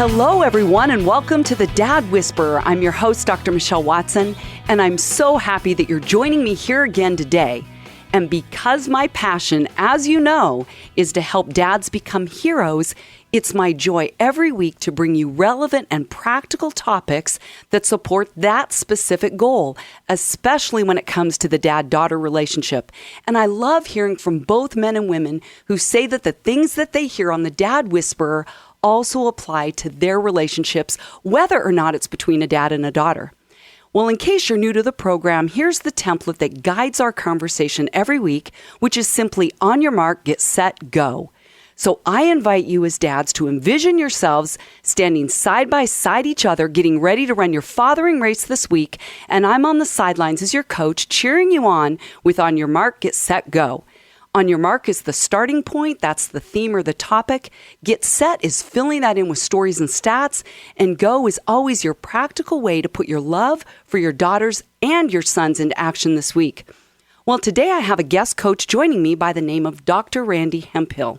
Hello, everyone, and welcome to the Dad Whisperer. I'm your host, Dr. Michelle Watson, and I'm so happy that you're joining me here again today. And because my passion, as you know, is to help dads become heroes, it's my joy every week to bring you relevant and practical topics that support that specific goal, especially when it comes to the dad-daughter relationship. And I love hearing from both men and women who say that the things that they hear on the Dad Whisperer also apply to their relationships, whether or not it's between a dad and a daughter. Well, in case you're new to the program, here's the template that guides our conversation every week, which is simply on your mark, get set, go. So I invite you as dads to envision yourselves standing side by side each other, getting ready to run your fathering race this week, and I'm on the sidelines as your coach, cheering you on with on your mark, get set, go. On your mark is the starting point. That's the theme or the topic. Get set is filling that in with stories and stats. And go is always your practical way to put your love for your daughters and your sons into action this week. Well, today I have a guest coach joining me by the name of Dr. Randy Hemphill.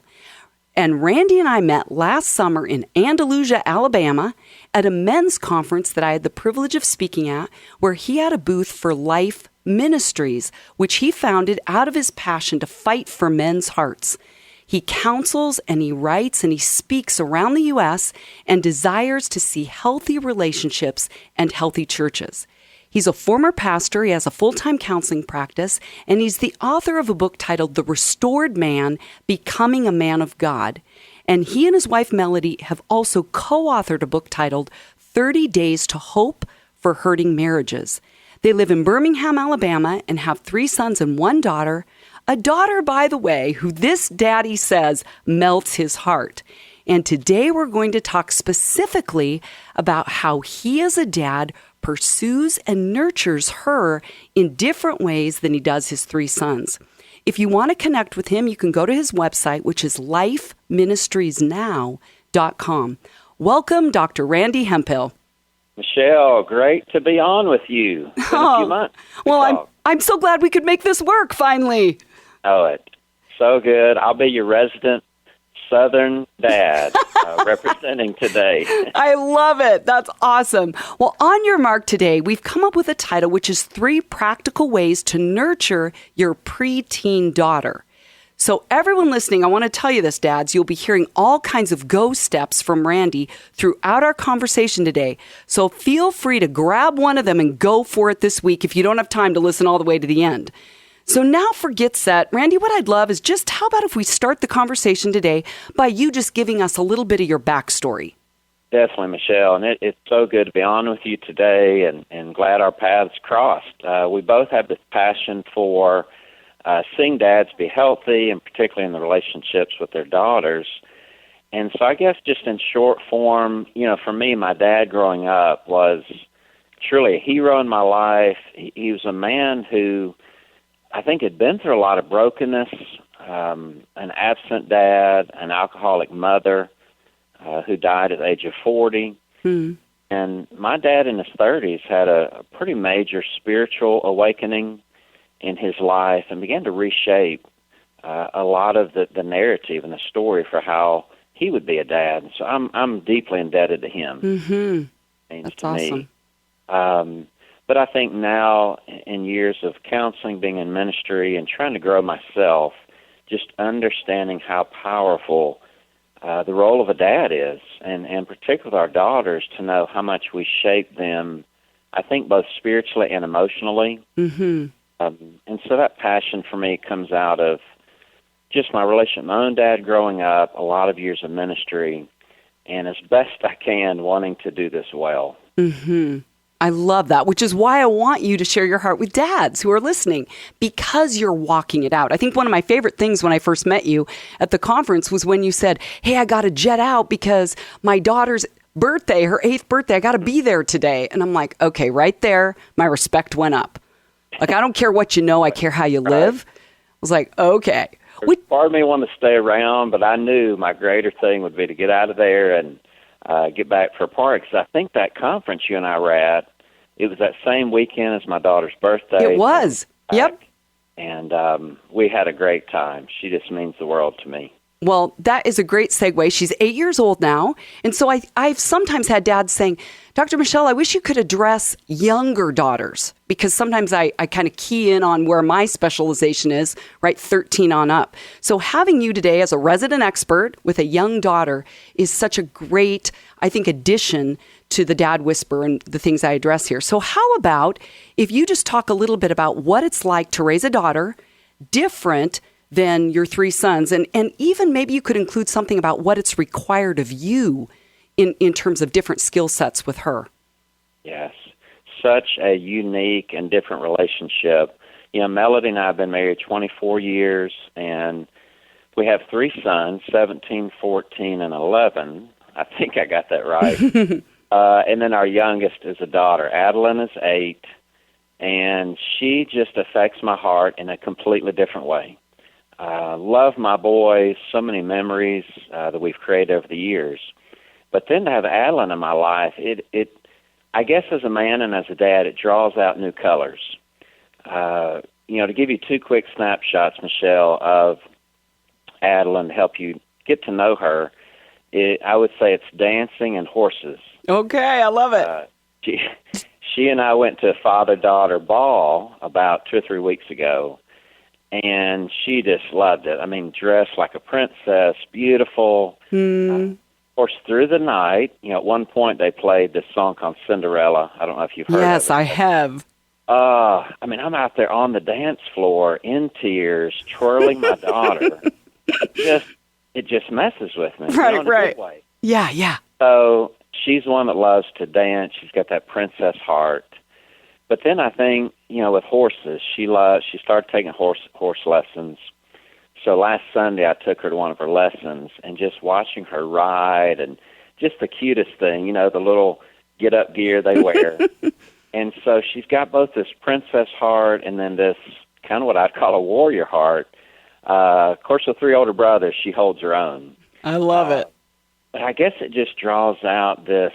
And Randy and I met last summer in Andalusia, Alabama, at a men's conference that I had the privilege of speaking at, where he had a booth for Life Ministries, which he founded out of his passion to fight for men's hearts. He counsels and he writes and he speaks around the U.S. and desires to see healthy relationships and healthy churches. He's a former pastor, he has a full-time counseling practice, and he's the author of a book titled The Restored Man, Becoming a Man of God. And he and his wife Melody have also co-authored a book titled 30 Days to Hope for Hurting Marriages. They live in Birmingham, Alabama, and have 3 sons and 1 daughter. A daughter, by the way, who this daddy says melts his heart. And today we're going to talk specifically about how he as a dad pursues and nurtures her in different ways than he does his 3 sons. If you want to connect with him, you can go to his website, which is lifeministriesnow.com. Welcome, Dr. Randy Hemphill. Michelle, great to be on with you. It's been a few months. Well, I'm so glad we could make this work finally. Oh, it's so good. I'll be your resident Southern dad representing today. I love it. That's awesome. Well, on your mark today, we've come up with a title, which is 3 practical ways to nurture your preteen daughter. So everyone listening, I want to tell you this, dads, you'll be hearing all kinds of go steps from Randy throughout our conversation today. So feel free to grab one of them and go for it this week if you don't have time to listen all the way to the end. So now for Get Set, Randy, what I'd love is just how about if we start the conversation today by you just giving us a little bit of your backstory? Definitely, Michelle, and it's so good to be on with you today and glad our paths crossed. We both have this passion for seeing dads be healthy, and particularly in the relationships with their daughters. And so I guess just in short form, for me, my dad growing up was truly a hero in my life. He was a man who I think had been through a lot of brokenness, an absent dad, an alcoholic mother who died at the age of 40. And my dad in his 30s had a pretty major spiritual awakening in his life and began to reshape a lot of the narrative and the story for how he would be a dad. So I'm deeply indebted to him. Mm-hmm. That's awesome. But I think now, in years of counseling, being in ministry, and trying to grow myself, just understanding how powerful the role of a dad is, and particularly with our daughters, to know how much we shape them, I think both spiritually and emotionally. Mm-hmm. And so that passion for me comes out of just my relationship with my own dad growing up, a lot of years of ministry, and as best I can, wanting to do this well. Mm-hmm. I love that, which is why I want you to share your heart with dads who are listening, because you're walking it out. I think one of my favorite things when I first met you at the conference was when you said, hey, I got to jet out because my daughter's birthday, her 8th birthday, I got to be there today. And I'm like, okay, right there, my respect went up. Like, I don't care what you know, I care how you live. I was like, okay. Part of me wanted to stay around, but I knew my greater thing would be to get out of there and get back for a party. Because I think that conference you and I were at, it was that same weekend as my daughter's birthday. It was. Yep. And we had a great time. She just means the world to me. Well, that is a great segue. She's 8 years old now. And so I've sometimes had dads saying, Dr. Michelle, I wish you could address younger daughters, because sometimes I kind of key in on where my specialization is, right, 13 on up. So having you today as a resident expert with a young daughter is such a great, I think, addition to the Dad Whisper and the things I address here. So how about if you just talk a little bit about what it's like to raise a daughter different than your three sons, and even maybe you could include something about what it's required of you in terms of different skill sets with her. Yes, such a unique and different relationship. Melody and I have been married 24 years, and we have three sons, 17, 14, and 11. I think I got that right. And then our youngest is a daughter. Adeline is 8, and she just affects my heart in a completely different way. Love my boys, so many memories that we've created over the years. But then to have Adeline in my life, I guess as a man and as a dad, it draws out new colors. To give you two quick snapshots, Michelle, of Adeline to help you get to know her, I would say it's dancing and horses. Okay, I love it. She and I went to a father-daughter ball about 2 or 3 weeks ago, and she just loved it. I mean, dressed like a princess, beautiful. Of course, through the night, at one point they played this song called Cinderella. I don't know if you've heard of it. Yes, I have. I'm out there on the dance floor in tears, twirling my daughter. It just messes with me. Right, in a right. good way. Yeah. So she's one that loves to dance. She's got that princess heart. But then I think, with horses, she started taking horse lessons. So last Sunday I took her to one of her lessons, and just watching her ride, and just the cutest thing, the little get-up gear they wear. And so she's got both this princess heart and then this kind of what I'd call a warrior heart. Of course, with 3 older brothers, she holds her own. I love it. But I guess it just draws out this,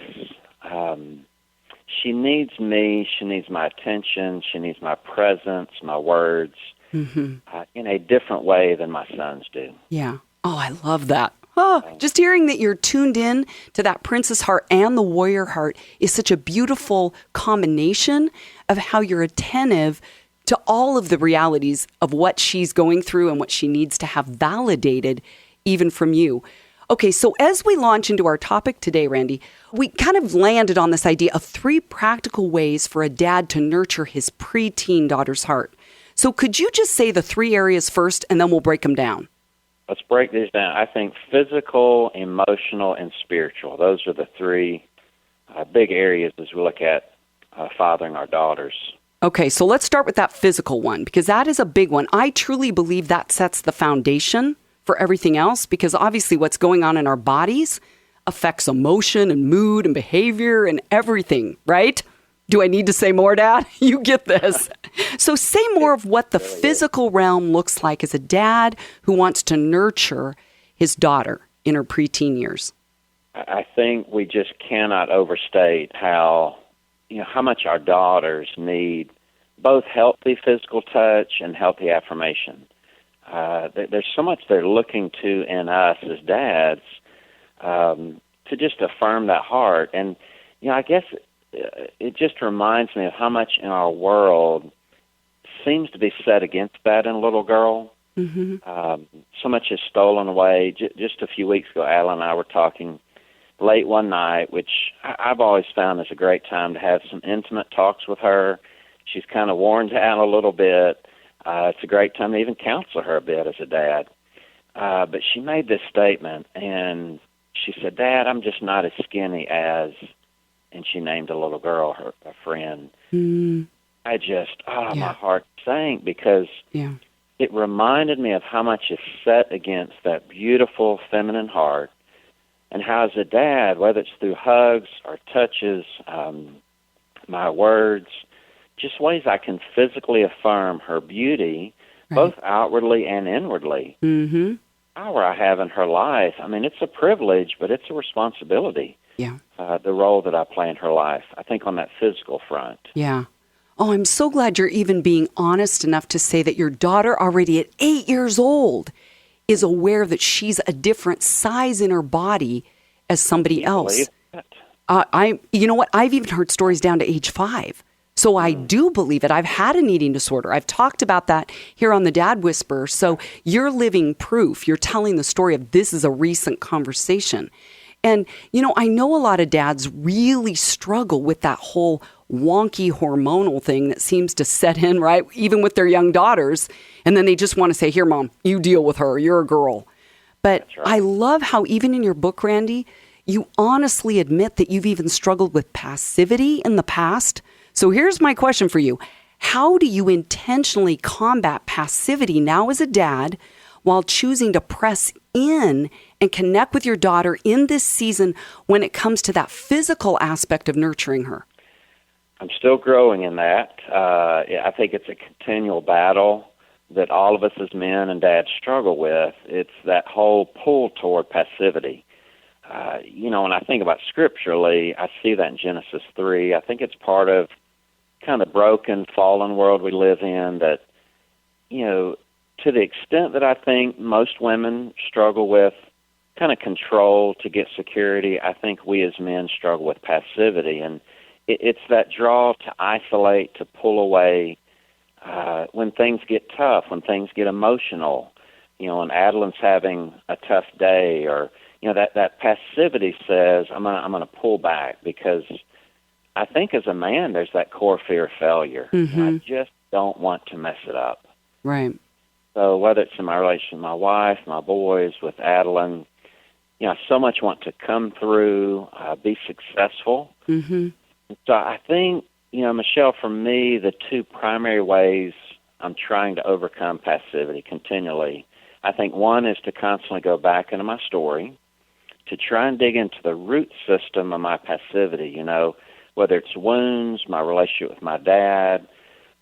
she needs me, she needs my attention, she needs my presence, my words, in a different way than my sons do. Yeah. Oh, I love that. Oh, just hearing that you're tuned in to that princess heart and the warrior heart is such a beautiful combination of how you're attentive to all of the realities of what she's going through and what she needs to have validated even from you. Okay, so as we launch into our topic today, Randy, we kind of landed on this idea of 3 practical ways for a dad to nurture his preteen daughter's heart. So could you just say the 3 areas first, and then we'll break them down? Let's break these down. I think physical, emotional, and spiritual. Those are the 3 big areas as we look at fathering our daughters. Okay, so let's start with that physical one, because that is a big one. I truly believe that sets the foundation for everything else, because obviously what's going on in our bodies affects emotion and mood and behavior and everything, right? Do I need to say more, Dad? You get this. So say more of what the physical realm looks like as a dad who wants to nurture his daughter in her preteen years. I think we just cannot overstate how much our daughters need both healthy physical touch and healthy affirmation. There's so much they're looking to in us as dads to just affirm that heart. And, I guess it just reminds me of how much in our world seems to be set against that in a little girl. So much is stolen away. Just a few weeks ago, Alan and I were talking late one night, which I've always found is a great time to have some intimate talks with her. She's kind of worn down a little bit. It's a great time to even counsel her a bit as a dad. But she made this statement, and she said, Dad, I'm just not as skinny as, and she named a little girl, a friend. I just, my heart sank because it reminded me of how much is set against that beautiful feminine heart, and how as a dad, whether it's through hugs or touches, my words, just ways I can physically affirm her beauty, both outwardly and inwardly. Power I have in her life. I mean, it's a privilege, but it's a responsibility. The role that I play in her life, I think, on that physical front. Oh, I'm so glad you're even being honest enough to say that your daughter already at 8 years old is aware that she's a different size in her body as somebody else. You know what? I've even heard stories down to age 5. So I do believe it. I've had an eating disorder. I've talked about that here on the Dad Whisperer. So you're living proof. You're telling the story of this is a recent conversation. And, I know a lot of dads really struggle with that whole wonky hormonal thing that seems to set in, right? Even with their young daughters. And then they just want to say, here, Mom, you deal with her. You're a girl. But right. I love how even in your book, Randy, you honestly admit that you've even struggled with passivity in the past. So here's my question for you. How do you intentionally combat passivity now as a dad while choosing to press in and connect with your daughter in this season when it comes to that physical aspect of nurturing her? I'm still growing in that. I think it's a continual battle that all of us as men and dads struggle with. It's that whole pull toward passivity. When I think about scripturally, I see that in Genesis 3. I think it's part of kind of the broken, fallen world we live in that, to the extent that I think most women struggle with kind of control to get security, I think we as men struggle with passivity. And it's that draw to isolate, to pull away when things get tough, when things get emotional, when Adeline's having a tough day, or, that passivity says, I'm gonna pull back because I think as a man, there's that core fear of failure. Mm-hmm. I just don't want to mess it up. Right. So whether it's in my relation with my wife, my boys, with Adeline, I so much want to come through, be successful. Mm-hmm. So I think, Michelle, for me, the two primary ways I'm trying to overcome passivity continually, I think one is to constantly go back into my story, to try and dig into the root system of my passivity, whether it's wounds, my relationship with my dad,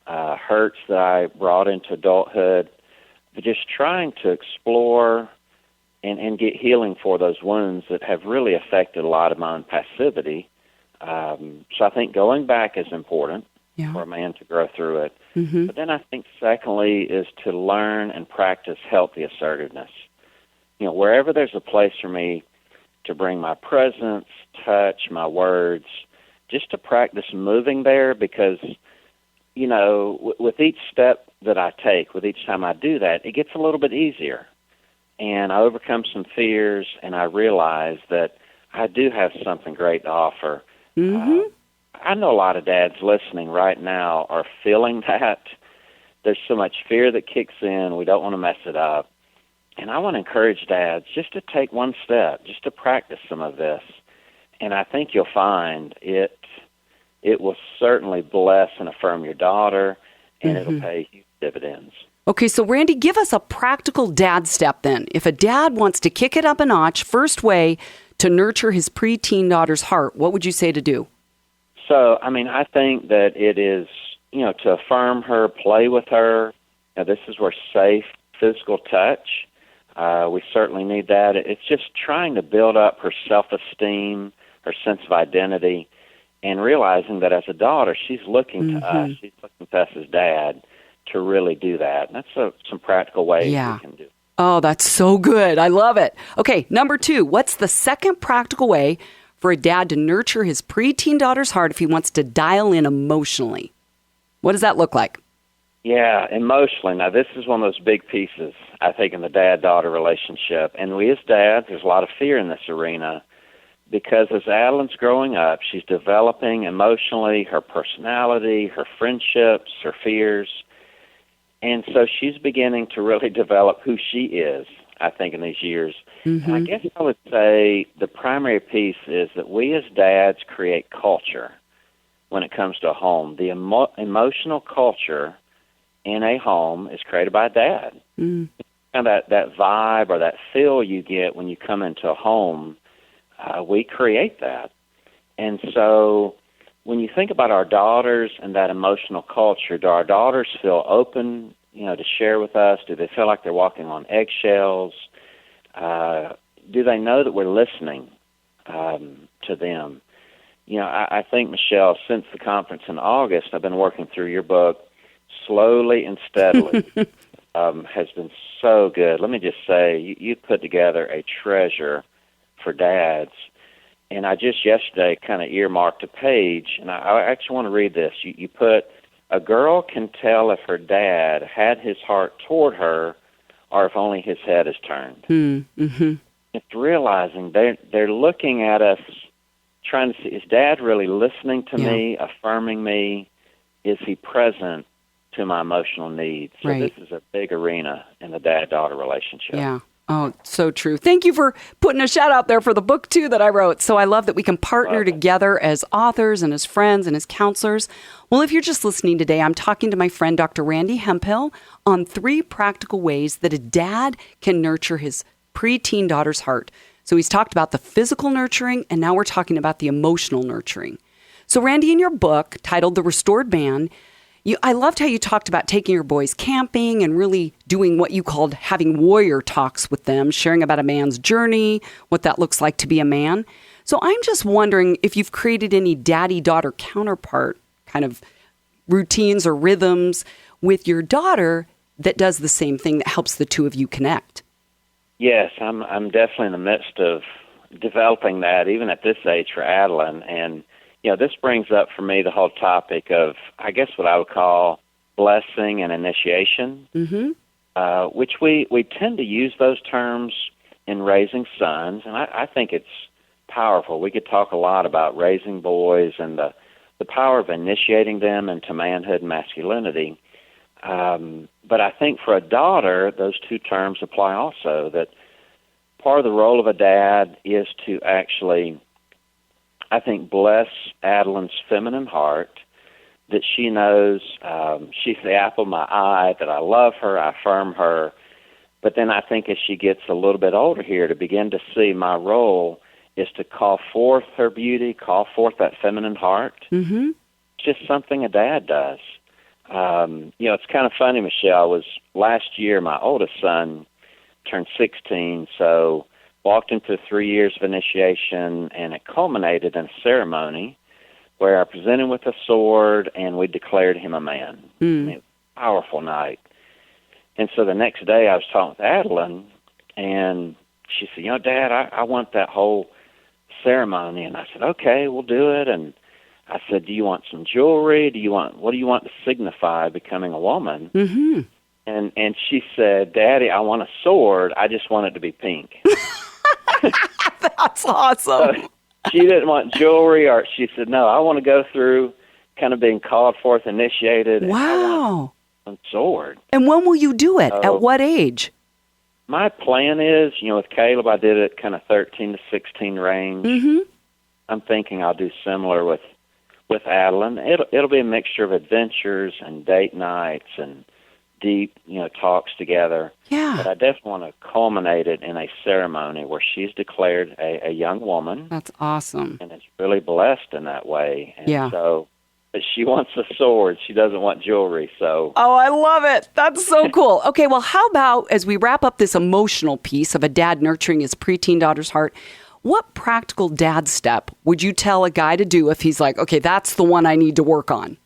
hurts that I brought into adulthood, but just trying to explore and get healing for those wounds that have really affected a lot of my own passivity. So I think going back is important for a man to grow through it. Mm-hmm. But then I think secondly is to learn and practice healthy assertiveness. Wherever there's a place for me to bring my presence, touch, my words, just to practice moving there because, with each step that I take, with each time I do that, it gets a little bit easier. And I overcome some fears, and I realize that I do have something great to offer. Mm-hmm. I know a lot of dads listening right now are feeling that. There's so much fear that kicks in. We don't want to mess it up. And I want to encourage dads just to take one step, just to practice some of this. And I think you'll find it will certainly bless and affirm your daughter, and it'll pay huge dividends. Okay, so Randy, give us a practical dad step then. If a dad wants to kick it up a notch, first way to nurture his preteen daughter's heart, what would you say to do? So, I think that it is, to affirm her, play with her. This is where safe physical touch. We certainly need that. It's just trying to build up her self-esteem, her sense of identity, and realizing that as a daughter, she's looking to us. She's looking to us as dad to really do that. And that's some practical ways we can do it. Oh, that's so good. I love it. Okay, number 2, what's the second practical way for a dad to nurture his preteen daughter's heart if he wants to dial in emotionally? What does that look like? Yeah, emotionally. Now, this is one of those big pieces, I think, in the dad-daughter relationship. And we as dads, there's a lot of fear in this arena because as Adeline's growing up, she's developing emotionally her personality, her friendships, her fears. And so she's beginning to really develop who she is, I think, in these years. And I guess I would say the primary piece is that we as dads create culture when it comes to a home. The emotional culture in a home is created by dad. And that vibe or that feel you get when you come into a home, we create that. And so when you think about our daughters and that emotional culture, do our daughters feel open, to share with us? Do they feel like they're walking on eggshells? Do they know that we're listening to them? I think, Michelle, since the conference in August, I've been working through your book slowly and steadily. has been so good. Let me just say, you put together a treasure for dads. And I just yesterday kind of earmarked a page, and I actually want to read this. You put, a girl can tell if her dad had his heart toward her or if only his head is turned. Mm-hmm. It's realizing they're looking at us, trying to see, is Dad really listening to me, affirming me? Is he present to my emotional needs? So Right. this is a big arena in the dad-daughter relationship. Yeah. Oh, so true. Thank you for putting a shout out there for the book, too, that I wrote. So I love that we can partner together as authors and as friends and as counselors. Well, if you're just listening today, I'm talking to my friend, Dr. Randy Hemphill, on 3 practical ways that a dad can nurture his preteen daughter's heart. So he's talked about the physical nurturing, and now we're talking about the emotional nurturing. So, Randy, in your book titled The Restored Man, I loved how you talked about taking your boys camping and really doing what you called having warrior talks with them, sharing about a man's journey, what that looks like to be a man. So I'm just wondering if you've created any daddy-daughter counterpart kind of routines or rhythms with your daughter that does the same thing that helps the two of you connect. Yes, I'm definitely in the midst of developing that, even at this age for Adeline. And this brings up for me the whole topic of, I guess, what I would call blessing and initiation, which we tend to use those terms in raising sons, and I think it's powerful. We could talk a lot about raising boys and the power of initiating them into manhood and masculinity. But I think for a daughter, those 2 terms apply also, that part of the role of a dad is to actually, I think, bless Adeline's feminine heart, that she knows she's the apple of my eye, that I love her, I affirm her. But then I think as she gets a little bit older here, to begin to see my role is to call forth her beauty, call forth that feminine heart. Mm-hmm. It's just something a dad does. It's kind of funny, Michelle, last year my oldest son turned 16, so walked into 3 years of initiation, and it culminated in a ceremony where I presented him with a sword and we declared him a man. I mean, it was a powerful night. And so the next day I was talking with Adeline, and she said, Dad, I want that whole ceremony. And I said, okay, we'll do it. And I said, do you want some jewelry? What do you want to signify becoming a woman? Mm-hmm. And she said, Daddy, I want a sword. I just want it to be pink. That's awesome. So she didn't want jewelry, or she said, no, I want to go through kind of being called forth, initiated. Wow. And a sword. And when will you do it? At what age? My plan is, with Caleb, I did it kind of 13 to 16 range. Mm-hmm. I'm thinking I'll do similar with Adeline. It'll be a mixture of adventures and date nights and deep, talks together. Yeah. But I definitely want to culminate it in a ceremony where she's declared a young woman. That's awesome. And it's really blessed in that way. And yeah. So, but she wants a sword. She doesn't want jewelry. So. Oh, I love it. That's so cool. Okay, well, how about as we wrap up this emotional piece of a dad nurturing his preteen daughter's heart, what practical dad step would you tell a guy to do if he's like, okay, that's the one I need to work on?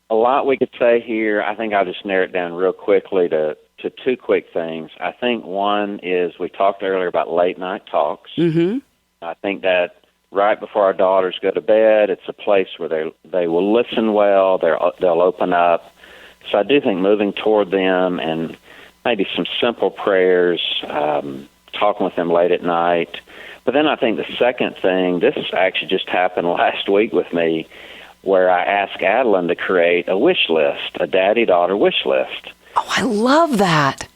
A lot we could say here. I think I'll just narrow it down real quickly to 2 quick things. I think one is we talked earlier about late night talks. Mm-hmm. I think that right before our daughters go to bed, it's a place where they will listen well, they'll open up. So I do think moving toward them and maybe some simple prayers, talking with them late at night. But then I think the second thing, this actually just happened last week with me, where I asked Adeline to create a wish list, a daddy-daughter wish list. Oh, I love that.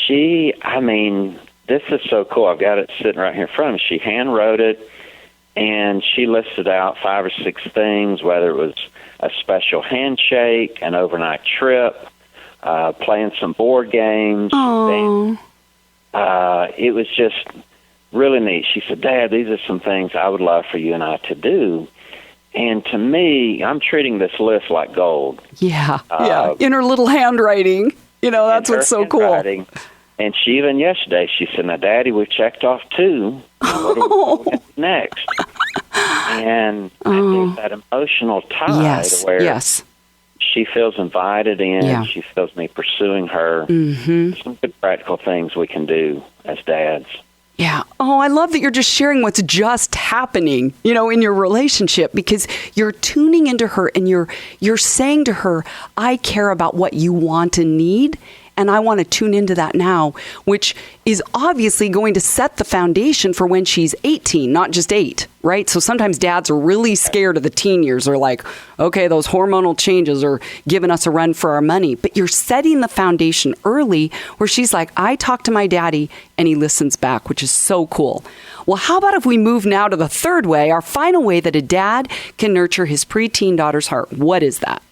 This is so cool. I've got it sitting right here in front of me. She hand-wrote it, and she listed out 5 or 6 things, whether it was a special handshake, an overnight trip, playing some board games. Oh. It was just really neat. She said, Dad, these are some things I would love for you and I to do. And to me, I'm treating this list like gold. Yeah, in her little handwriting. That's what's so cool. And she even yesterday, she said, now, Daddy, we've checked off 2. What do we get next? And I think that emotional tie yes, where yes. she feels invited in. Yeah. She feels me pursuing her. Some good practical things we can do as dads. Yeah. Oh, I love that you're just sharing what's just happening, in your relationship, because you're tuning into her and you're saying to her, I care about what you want and need, and I want to tune into that now, which is obviously going to set the foundation for when she's 18, not just 8, right? So sometimes dads are really scared of the teen years. They're like, okay, those hormonal changes are giving us a run for our money. But you're setting the foundation early where she's like, I talk to my daddy and he listens back, which is so cool. Well, how about if we move now to the third way, our final way that a dad can nurture his preteen daughter's heart? What is that?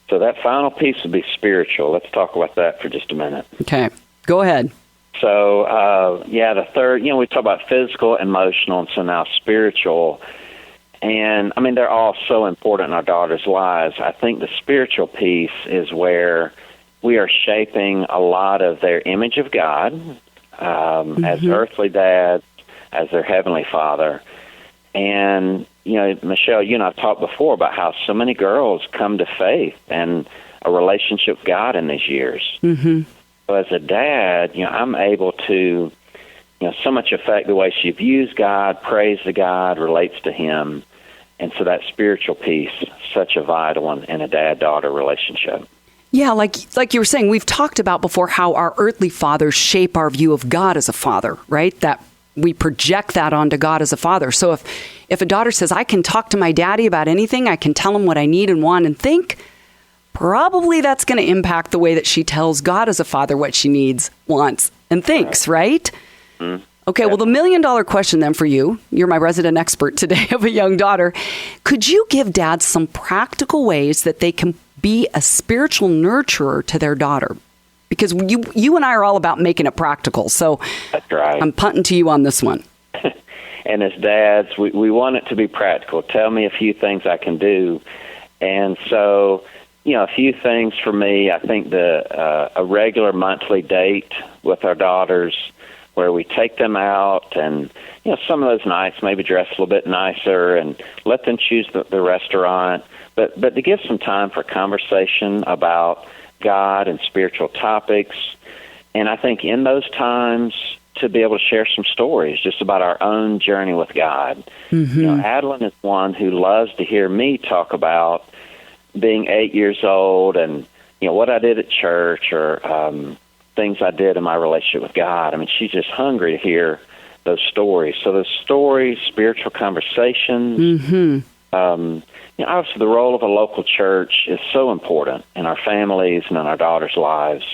So that final piece would be spiritual. Let's talk about that for just a minute. Okay, go ahead. So, the third, we talk about physical, emotional, and so now spiritual. And, they're all so important in our daughters' lives. I think the spiritual piece is where we are shaping a lot of their image of God as earthly dads, as their heavenly Father. And, Michelle, you and I have talked before about how so many girls come to faith and a relationship with God in these years. So as a dad, I'm able to, so much affect the way she views God, prays to God, relates to Him. And so that spiritual piece, such a vital one in a dad-daughter relationship. Yeah, like you were saying, we've talked about before how our earthly fathers shape our view of God as a father, right? That we project that onto God as a father. So if a daughter says, I can talk to my daddy about anything, I can tell him what I need and want and think, probably that's going to impact the way that she tells God as a father what she needs, wants, and thinks, right? Okay, well, the $1 million question then for you, you're my resident expert today of a young daughter. Could you give dads some practical ways that they can be a spiritual nurturer to their daughter? Because you and I are all about making it practical. So that's right. I'm punting to you on this one. And as dads, we want it to be practical. Tell me a few things I can do. And so, a few things for me. I think a regular monthly date with our daughters where we take them out and, some of those nights maybe dress a little bit nicer and let them choose the restaurant. But to give some time for conversation about God and spiritual topics. And I think in those times to be able to share some stories just about our own journey with God. Adeline is one who loves to hear me talk about being 8 years old and, what I did at church or things I did in my relationship with God. She's just hungry to hear those stories. So those stories, spiritual conversations, obviously the role of a local church is so important in our families and in our daughters' lives.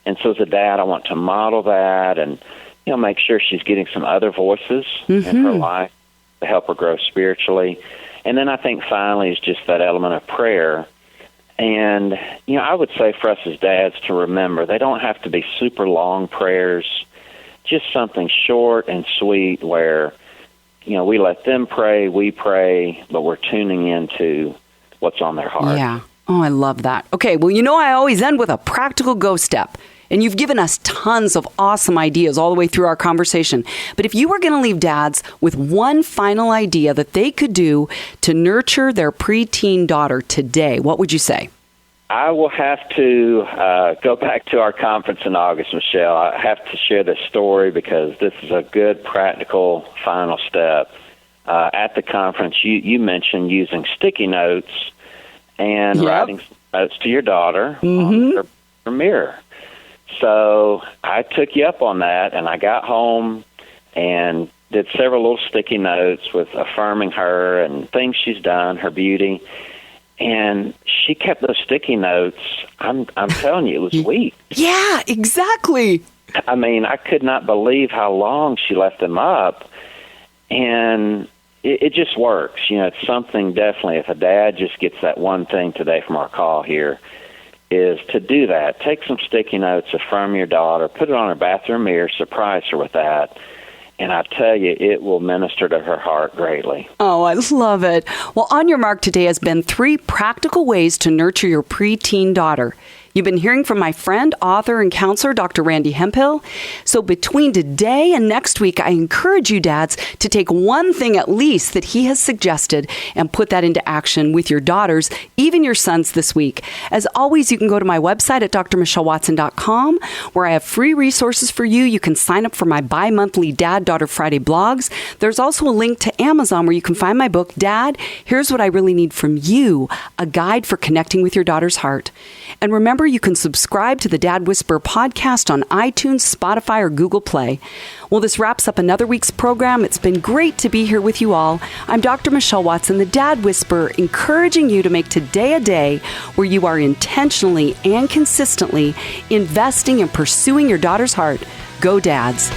And so as a dad, I want to model that and, make sure she's getting some other voices in her life to help her grow spiritually. And then I think finally is just that element of prayer. And, I would say for us as dads to remember, they don't have to be super long prayers, just something short and sweet where, we let them pray, we pray, but we're tuning into what's on their heart. Yeah. Oh, I love that. Okay, well, I always end with a practical go step. And you've given us tons of awesome ideas all the way through our conversation. But if you were going to leave dads with one final idea that they could do to nurture their preteen daughter today, what would you say? I will have to go back to our conference in August, Michelle. I have to share this story because this is a good practical final step. At the conference, you mentioned using sticky notes and writing some notes to your daughter on her mirror. So I took you up on that, and I got home and did several little sticky notes with affirming her and things she's done, her beauty. And she kept those sticky notes. I'm telling you, it was weeks. Yeah, exactly. I could not believe how long she left them up. And it just works. It's something definitely, if a dad just gets that one thing today from our call here, is to do that. Take some sticky notes, affirm your daughter, put it on her bathroom mirror, surprise her with that. And I tell you, it will minister to her heart greatly. Oh, I love it. Well, On Your Mark today has been 3 practical ways to nurture your preteen daughter. You've been hearing from my friend, author, and counselor, Dr. Randy Hemphill. So between today and next week, I encourage you dads to take one thing at least that he has suggested and put that into action with your daughters, even your sons this week. As always, you can go to my website at drmichellewatson.com, where I have free resources for you. You can sign up for my bi-monthly Dad-Daughter Friday blogs. There's also a link to Amazon where you can find my book, Dad, Here's What I Really Need From You, a guide for connecting with your daughter's heart. And remember, you can subscribe to the Dad Whisperer podcast on iTunes, Spotify, or Google Play. Well, this wraps up another week's program. It's been great to be here with you all. I'm Dr. Michelle Watson, the Dad Whisperer, encouraging you to make today a day where you are intentionally and consistently investing and pursuing your daughter's heart. Go Dads.